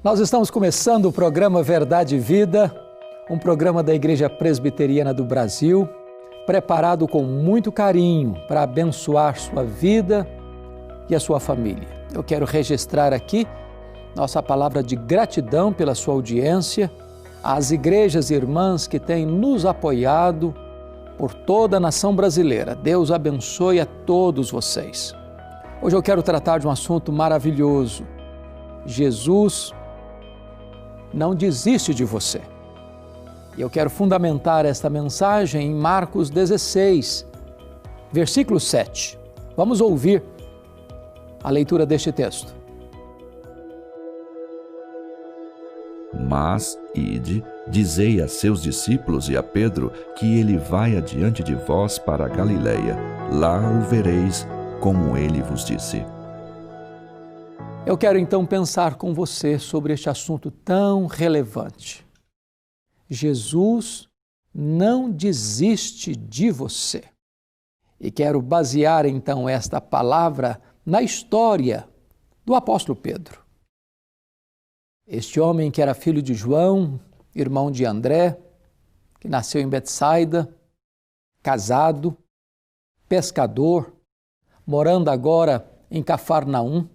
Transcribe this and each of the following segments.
Nós estamos começando o programa Verdade e Vida, um programa da Igreja Presbiteriana do Brasil, preparado com muito carinho para abençoar sua vida e a sua família. Eu quero registrar aqui nossa palavra de gratidão pela sua audiência, às igrejas irmãs que têm nos apoiado por toda a nação brasileira. Deus abençoe a todos vocês. Hoje eu quero tratar de um assunto maravilhoso. Jesus não desiste de você. E eu quero fundamentar esta mensagem em Marcos 16, versículo 7. Vamos ouvir a leitura deste texto. Mas, ide, dizei a seus discípulos e a Pedro que ele vai adiante de vós para a Galileia. Lá o vereis, como ele vos disse. Eu quero então pensar com você sobre este assunto tão relevante. Jesus não desiste de você. E quero basear então esta palavra na história do apóstolo Pedro. Este homem que era filho de João, irmão de André, que nasceu em Betsaida, casado, pescador, morando agora em Cafarnaum,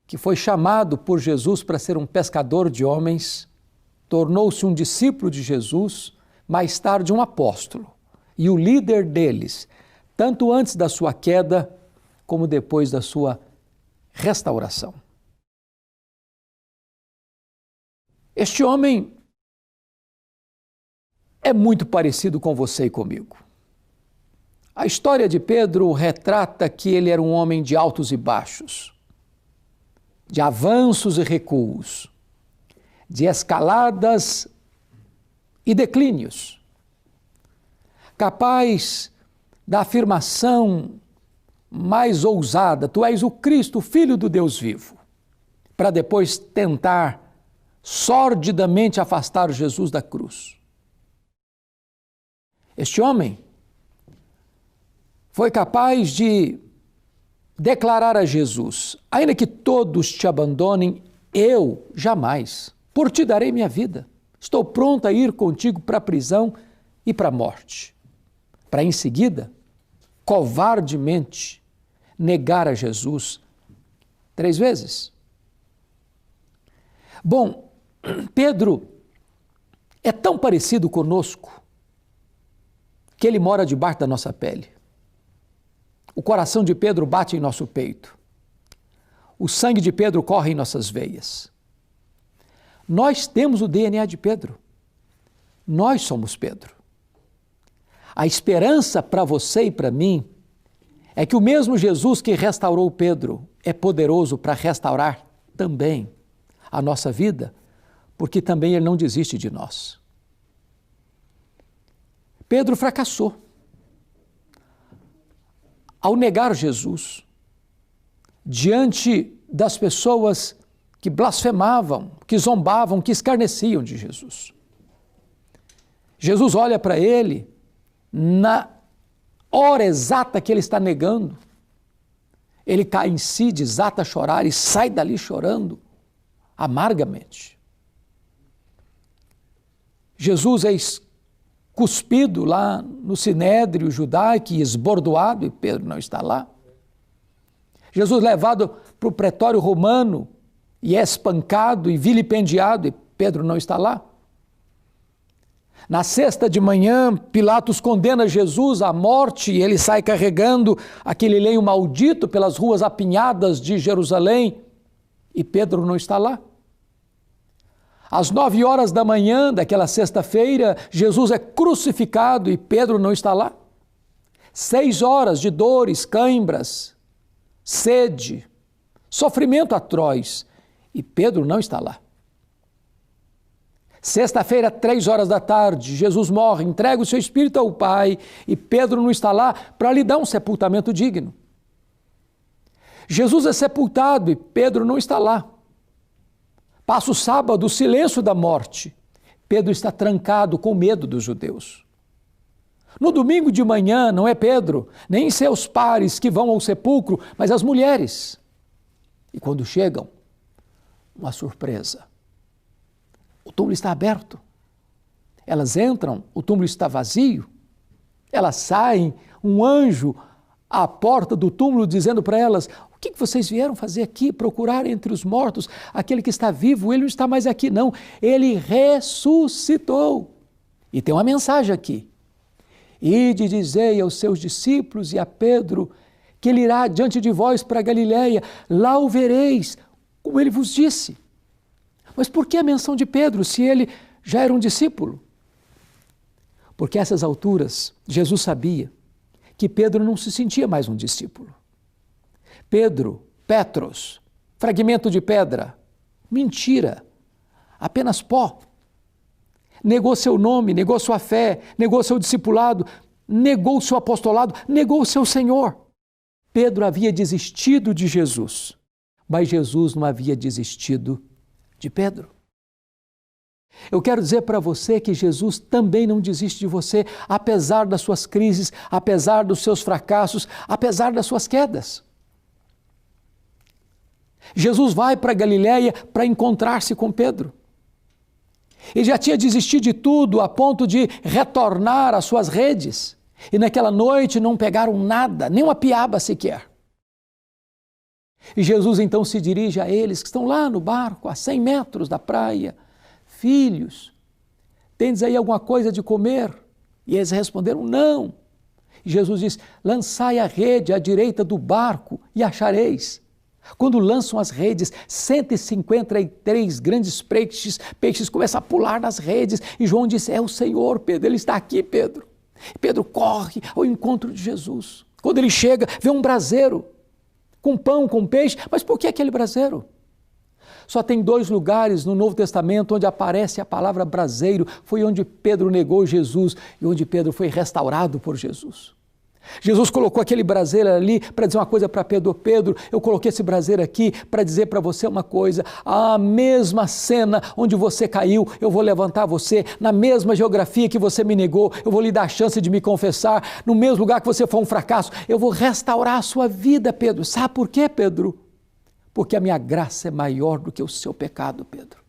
que foi chamado por Jesus para ser um pescador de homens, tornou-se um discípulo de Jesus, mais tarde um apóstolo, e o líder deles, tanto antes da sua queda, como depois da sua restauração. Este homem é muito parecido com você e comigo. A história de Pedro retrata que ele era um homem de altos e baixos, de avanços e recuos, de escaladas e declínios, capaz da afirmação mais ousada: tu és o Cristo, o Filho do Deus vivo, para depois tentar sordidamente afastar Jesus da cruz. Este homem foi capaz de declarar a Jesus: ainda que todos te abandonem, eu jamais, por ti darei minha vida. Estou pronto a ir contigo para a prisão e para a morte. Para em seguida, covardemente, negar a Jesus 3 vezes. Bom, Pedro é tão parecido conosco que ele mora debaixo da nossa pele. O coração de Pedro bate em nosso peito. O sangue de Pedro corre em nossas veias. Nós temos o DNA de Pedro. Nós somos Pedro. A esperança para você e para mim é que o mesmo Jesus que restaurou Pedro é poderoso para restaurar também a nossa vida, porque também ele não desiste de nós. Pedro fracassou ao negar Jesus diante das pessoas que blasfemavam, que zombavam, que escarneciam de Jesus. Jesus olha para ele na hora exata que ele está negando. Ele cai em si, desata a chorar e sai dali chorando amargamente. Jesus é cuspido lá no sinédrio judaico e esbordoado, e Pedro não está lá. Jesus levado para o pretório romano e é espancado e vilipendiado, e Pedro não está lá. Na sexta de manhã, Pilatos condena Jesus à morte e ele sai carregando aquele lenho maldito pelas ruas apinhadas de Jerusalém, e Pedro não está lá. Às 9 horas da manhã daquela sexta-feira, Jesus é crucificado e Pedro não está lá. 6 horas de dores, cãibras, sede, sofrimento atroz, e Pedro não está lá. Sexta-feira, 3 horas da tarde, Jesus morre, entrega o seu espírito ao Pai, e Pedro não está lá para lhe dar um sepultamento digno. Jesus é sepultado e Pedro não está lá. Passa o sábado, o silêncio da morte. Pedro está trancado com medo dos judeus. No domingo de manhã, não é Pedro, nem seus pares que vão ao sepulcro, mas as mulheres. E quando chegam, uma surpresa. O túmulo está aberto. Elas entram, o túmulo está vazio. Elas saem, um anjo à porta do túmulo dizendo para elas: o que vocês vieram fazer aqui? Procurar entre os mortos aquele que está vivo? Ele não está mais aqui, não. Ele ressuscitou. E tem uma mensagem aqui. Ide dizei aos seus discípulos e a Pedro que ele irá diante de vós para Galiléia. Lá o vereis, como ele vos disse. Mas por que a menção de Pedro, se ele já era um discípulo? Porque a essas alturas, Jesus sabia que Pedro não se sentia mais um discípulo. Pedro, Petros, fragmento de pedra, mentira, apenas pó. Negou seu nome, negou sua fé, negou seu discipulado, negou seu apostolado, negou seu Senhor. Pedro havia desistido de Jesus, mas Jesus não havia desistido de Pedro. Eu quero dizer para você que Jesus também não desiste de você, apesar das suas crises, apesar dos seus fracassos, apesar das suas quedas. Jesus vai para Galiléia para encontrar-se com Pedro. Ele já tinha desistido de tudo a ponto de retornar às suas redes. E naquela noite não pegaram nada, nem uma piaba sequer. E Jesus então se dirige a eles que estão lá no barco, a 100 metros da praia. Filhos, tendes aí alguma coisa de comer? E eles responderam, não. E Jesus diz, lançai a rede à direita do barco e achareis. Quando lançam as redes, 153 grandes peixes começam a pular nas redes. E João disse, é o Senhor, Pedro, ele está aqui, Pedro. E Pedro corre ao encontro de Jesus. Quando ele chega, vê um braseiro com pão, com peixe. Mas por que aquele braseiro? Só tem 2 lugares no Novo Testamento onde aparece a palavra braseiro. Foi onde Pedro negou Jesus e onde Pedro foi restaurado por Jesus. Jesus colocou aquele braseiro ali para dizer uma coisa para Pedro. Pedro, eu coloquei esse braseiro aqui para dizer para você uma coisa. A mesma cena onde você caiu, eu vou levantar você. Na mesma geografia que você me negou, eu vou lhe dar a chance de me confessar. No mesmo lugar que você foi um fracasso, eu vou restaurar a sua vida, Pedro. Sabe por quê, Pedro? Porque a minha graça é maior do que o seu pecado, Pedro.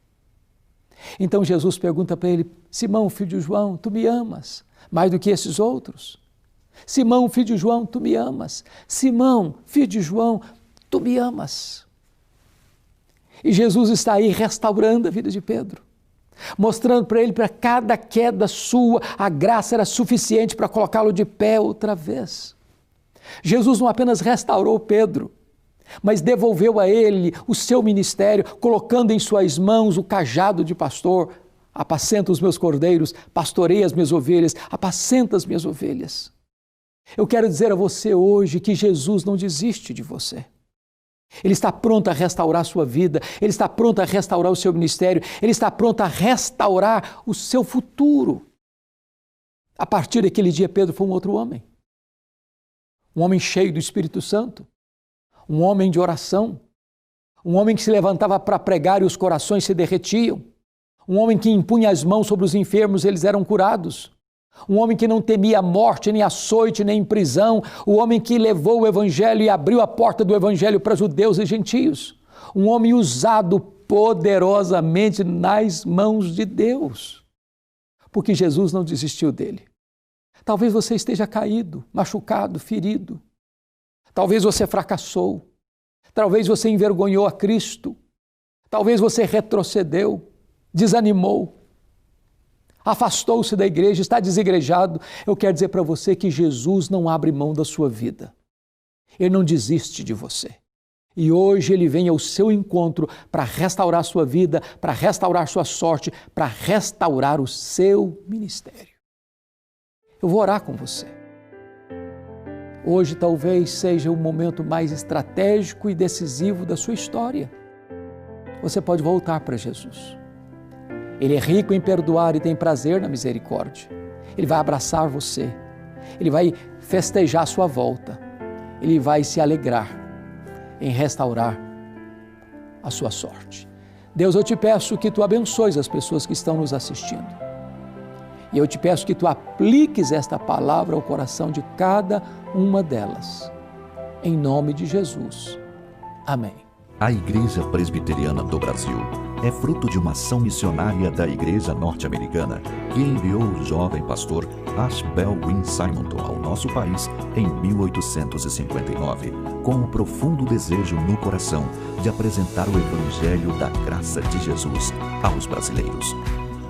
Então Jesus pergunta para ele, Simão, filho de João, tu me amas mais do que esses outros? Simão, filho de João, tu me amas. Simão, filho de João, tu me amas. E Jesus está aí restaurando a vida de Pedro, mostrando para ele, para cada queda sua, a graça era suficiente para colocá-lo de pé outra vez. Jesus não apenas restaurou Pedro, mas devolveu a ele o seu ministério, colocando em suas mãos o cajado de pastor. Apacenta os meus cordeiros, pastoreia as minhas ovelhas, apacenta as minhas ovelhas. Eu quero dizer a você hoje que Jesus não desiste de você. Ele está pronto a restaurar a sua vida, Ele está pronto a restaurar o seu ministério, Ele está pronto a restaurar o seu futuro. A partir daquele dia, Pedro foi um outro homem. Um homem cheio do Espírito Santo, um homem de oração, um homem que se levantava para pregar e os corações se derretiam, um homem que impunha as mãos sobre os enfermos e eles eram curados. Um homem que não temia a morte, nem açoite, nem prisão. O homem que levou o Evangelho e abriu a porta do Evangelho para judeus e gentios. Um homem usado poderosamente nas mãos de Deus. Porque Jesus não desistiu dele. Talvez você esteja caído, machucado, ferido. Talvez você fracassou. Talvez você envergonhou a Cristo. Talvez você retrocedeu, desanimou. Afastou-se da igreja, está desigrejado. Eu quero dizer para você que Jesus não abre mão da sua vida. Ele não desiste de você. E hoje Ele vem ao seu encontro para restaurar a sua vida, para restaurar a sua sorte, para restaurar o seu ministério. Eu vou orar com você. Hoje talvez seja o momento mais estratégico e decisivo da sua história. Você pode voltar para Jesus. Ele é rico em perdoar e tem prazer na misericórdia. Ele vai abraçar você. Ele vai festejar a sua volta. Ele vai se alegrar em restaurar a sua sorte. Deus, eu te peço que Tu abençoes as pessoas que estão nos assistindo. E eu te peço que Tu apliques esta palavra ao coração de cada uma delas. Em nome de Jesus. Amém. A Igreja Presbiteriana do Brasil é fruto de uma ação missionária da Igreja Norte-Americana, que enviou o jovem pastor Ashbel Wynne Simonton ao nosso país em 1859, com o profundo desejo no coração de apresentar o Evangelho da graça de Jesus aos brasileiros.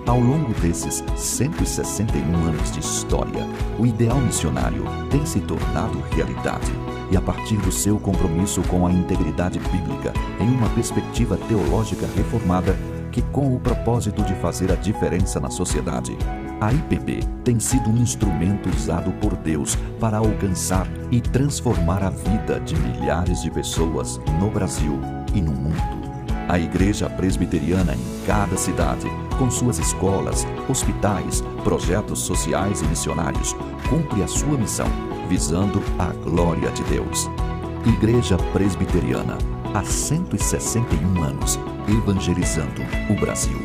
Ao longo desses 161 anos de história, o ideal missionário tem se tornado realidade e, a partir do seu compromisso com a integridade bíblica em uma perspectiva teológica reformada, que com o propósito de fazer a diferença na sociedade, a IPB tem sido um instrumento usado por Deus para alcançar e transformar a vida de milhares de pessoas no Brasil e no mundo. A Igreja Presbiteriana em cada cidade, com suas escolas, hospitais, projetos sociais e missionários, cumpre a sua missão, visando a glória de Deus. Igreja Presbiteriana, há 161 anos, evangelizando o Brasil.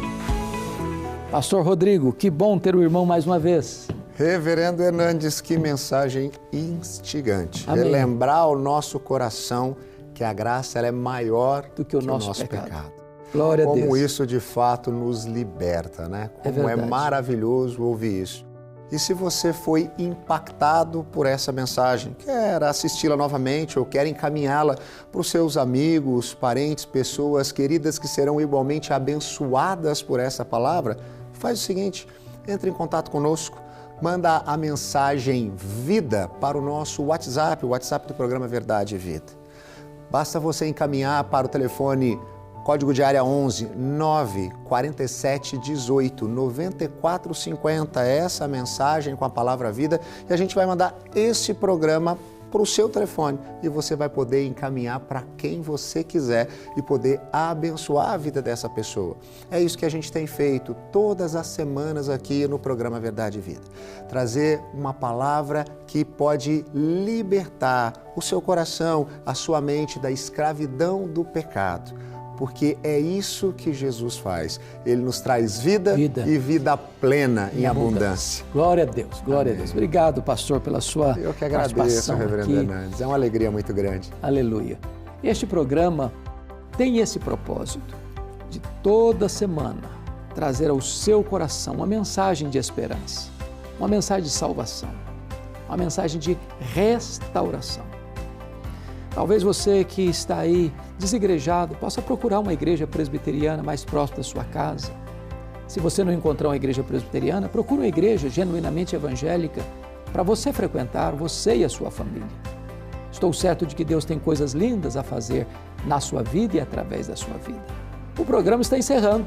Pastor Rodrigo, que bom ter o irmão mais uma vez. Reverendo Hernandes, que mensagem instigante. Amém. Relembrar ao nosso coração que a graça ela é maior do que o nosso pecado. Glória a Deus. Como isso de fato nos liberta, né? Como é maravilhoso ouvir isso. E se você foi impactado por essa mensagem, quer assisti-la novamente ou quer encaminhá-la para os seus amigos, parentes, pessoas queridas que serão igualmente abençoadas por essa palavra, faz o seguinte, entre em contato conosco, manda a mensagem VIDA para o nosso WhatsApp, o WhatsApp do programa Verdade e Vida. Basta você encaminhar para o telefone código de área 11 9 47 18 94 50, essa mensagem com a palavra vida, e a gente vai mandar esse programa para o seu telefone e você vai poder encaminhar para quem você quiser e poder abençoar a vida dessa pessoa. É isso que a gente tem feito todas as semanas aqui no programa Verdade e Vida. Trazer uma palavra que pode libertar o seu coração, a sua mente da escravidão do pecado. Porque é isso que Jesus faz. Ele nos traz vida e vida plena em abundância. Glória a Deus, glória a Deus. Obrigado, pastor, pela sua participação. Eu que agradeço, reverendo Hernandes. É uma alegria muito grande. Aleluia. Este programa tem esse propósito de toda semana trazer ao seu coração uma mensagem de esperança, uma mensagem de salvação, uma mensagem de restauração. Talvez você que está aí desigrejado possa procurar uma igreja presbiteriana mais próxima da sua casa. Se você não encontrar uma igreja presbiteriana, procure uma igreja genuinamente evangélica para você frequentar, você e a sua família. Estou certo de que Deus tem coisas lindas a fazer na sua vida e através da sua vida. O programa está encerrando,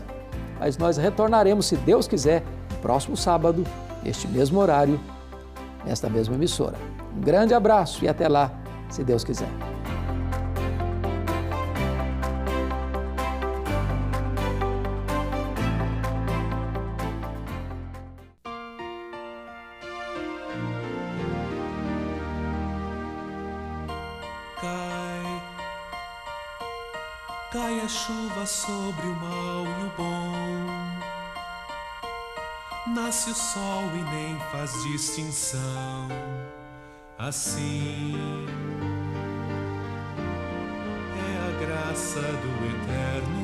mas nós retornaremos, se Deus quiser, no próximo sábado, neste mesmo horário, nesta mesma emissora. Um grande abraço e até lá, se Deus quiser. Cai a chuva sobre o mal e o bom, nasce o sol e nem faz distinção. Assim é a graça do eterno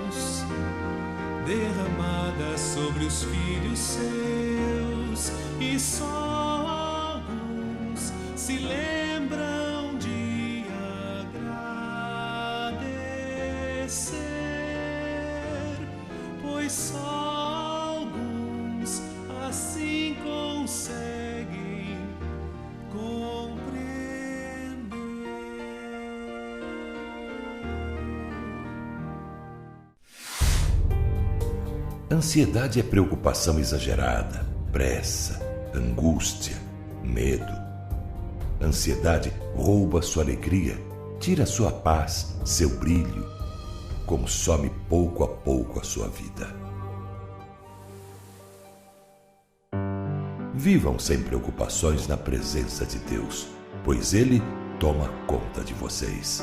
Deus, derramada sobre os filhos seus, e só alguns se lembram de agradecer, pois só alguns assim conseguem compreender. Ansiedade é preocupação exagerada, pressa, angústia, medo. Ansiedade rouba sua alegria, tira sua paz, seu brilho, consome pouco a pouco a sua vida. Vivam sem preocupações na presença de Deus, pois Ele toma conta de vocês.